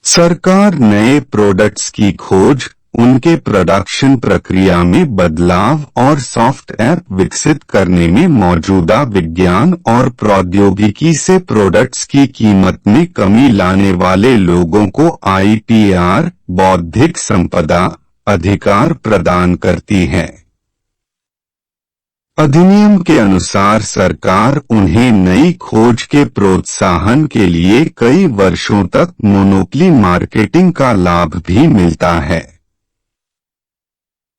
सरकार नए प्रोडक्ट्स की खोज, उनके प्रोडक्शन प्रक्रिया में बदलाव और सॉफ्टवेयर विकसित करने में मौजूदा विज्ञान और प्रौद्योगिकी से प्रोडक्ट्स की कीमत में कमी लाने वाले लोगों को आईपीआर बौद्धिक संपदा अधिकार प्रदान करती है। अधिनियम के अनुसार सरकार उन्हें नई खोज के प्रोत्साहन के लिए कई वर्षों तक मोनोपोली मार्केटिंग का लाभ भी मिलता है।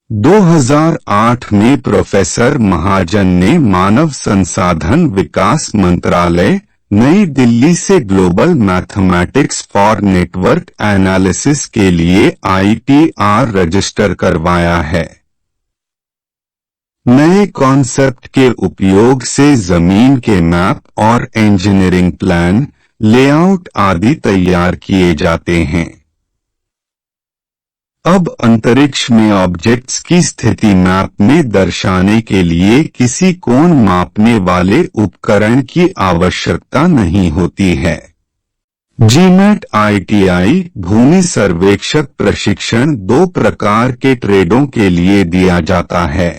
2008 में प्रोफेसर महाजन ने मानव संसाधन विकास मंत्रालय, नई दिल्ली से global mathematics for network analysis के लिए आईपीआर रजिस्टर करवाया है। नए कॉन्सेप्ट के उपयोग से जमीन के मैप और इंजीनियरिंग प्लान, लेआउट आदि तैयार किए जाते हैं। अब अंतरिक्ष में ऑब्जेक्ट्स की स्थिति मैप में दर्शाने के लिए किसी कोण मापने वाले उपकरण की आवश्यकता नहीं होती है। जीमेट आईटीआई भूमि सर्वेक्षक प्रशिक्षण दो प्रकार के ट्रेडों के लिए दिया जाता है।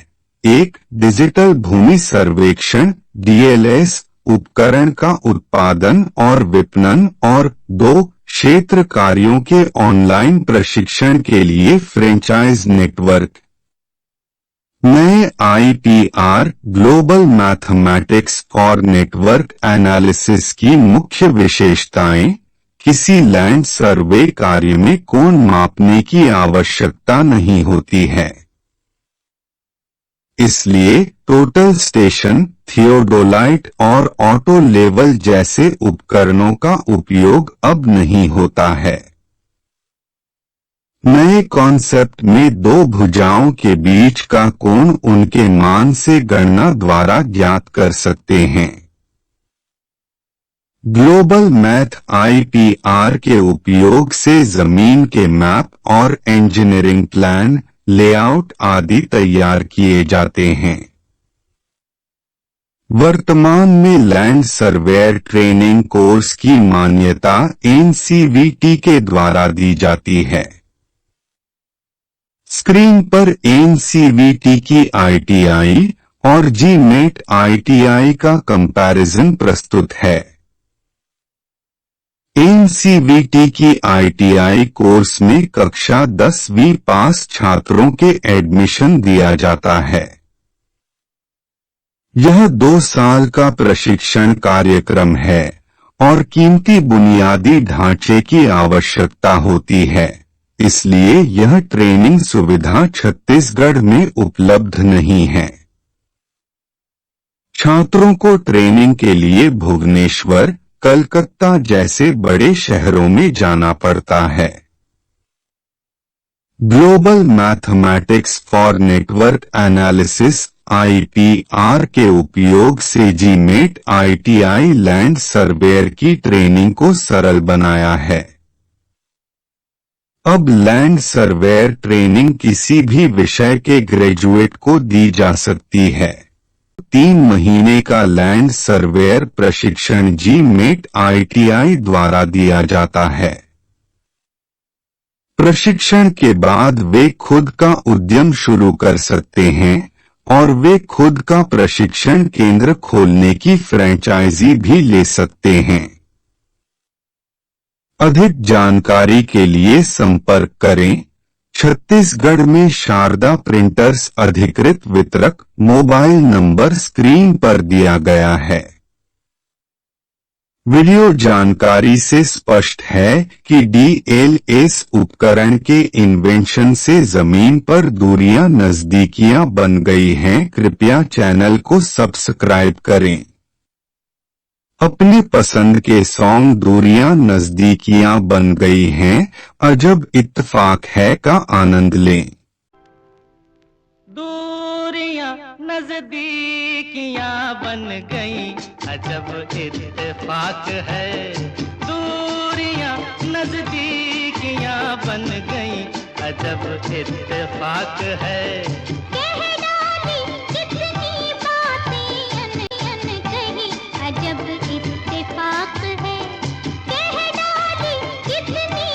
एक, डिजिटल भूमि सर्वेक्षण डीएलएस उपकरण का उत्पादन और विपणन, और दो, क्षेत्र कार्यों के ऑनलाइन प्रशिक्षण के लिए फ्रेंचाइज नेटवर्क। नए IPR global mathematics for network analysis की मुख्य विशेषताएं: किसी लैंड सर्वे कार्य में कोण मापने की आवश्यकता नहीं होती है, इसलिए टोटल स्टेशन, थियोडोलाइट और ऑटो लेवल जैसे उपकरणों का उपयोग अब नहीं होता है। नए कॉन्सेप्ट में दो भुजाओं के बीच का कोण उनके मान से गणना द्वारा ज्ञात कर सकते हैं। ग्लोबल मैथ आईपीआर के उपयोग से जमीन के मैप और इंजीनियरिंग प्लान, लेआउट आदि तैयार किए जाते हैं। वर्तमान में लैंड सर्वेयर ट्रेनिंग कोर्स की मान्यता एनसीवीटी के द्वारा दी जाती है। स्क्रीन पर एनसीवीटी की आईटीआई और जीमेट आईटीआई का कंपैरिजन प्रस्तुत है। एनसीवीटी की आईटीआई कोर्स में कक्षा 10वीं पास छात्रों के एडमिशन दिया जाता है। यह 2 साल का प्रशिक्षण कार्यक्रम है और कीमती बुनियादी ढांचे की आवश्यकता होती है, इसलिए यह ट्रेनिंग सुविधा छत्तीसगढ़ में उपलब्ध नहीं है। छात्रों को ट्रेनिंग के लिए भुवनेश्वर, कलकत्ता जैसे बड़े शहरों में जाना पड़ता है। Global mathematics for network analysis IPR के उपयोग से जीमेट आईटीआई लैंड सर्वेयर की ट्रेनिंग को सरल बनाया है। अब लैंड सर्वेयर ट्रेनिंग किसी भी विषय के ग्रेजुएट को दी जा सकती है। 3 महीने का लैंड सर्वेयर प्रशिक्षण जीमेट आईटीआई द्वारा दिया जाता है। प्रशिक्षण के बाद वे खुद का उद्यम शुरू कर सकते हैं और वे खुद का प्रशिक्षण केंद्र खोलने की फ्रेंचाइजी भी ले सकते हैं। अधिक जानकारी के लिए संपर्क करें। छत्तीसगढ़ में शारदा प्रिंटर्स अधिकृत वितरक। मोबाइल नंबर स्क्रीन पर दिया गया है। वीडियो जानकारी से स्पष्ट है कि डीएलएस उपकरण के इन्वेंशन से जमीन पर दूरियां नजदीकियां बन गई हैं। कृपया चैनल को सब्सक्राइब करें। अपनी पसंद के सॉन्ग दूरियां नजदीकियां बन गई हैं, अजब इत्तेफाक है का आनंद लें। दूरियां नजदीकियां बन गई, अजब इत्तेफाक है। दूरियां नजदीकियां बन गई, अजब इत्तेफाक है। अजब इत्तेफाक है, कह डाली कितनी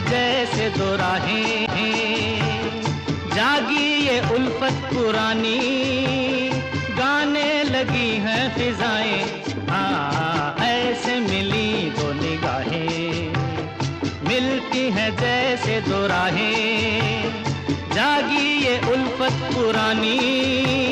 हैं जैसे दो राहें, जागी ये उल्फत पुरानी, गाने लगी हैं फिजाएं, ऐसे मिली दो निगाहें, मिलती हैं जैसे दो राहें, जागी ये उल्फत पुरानी।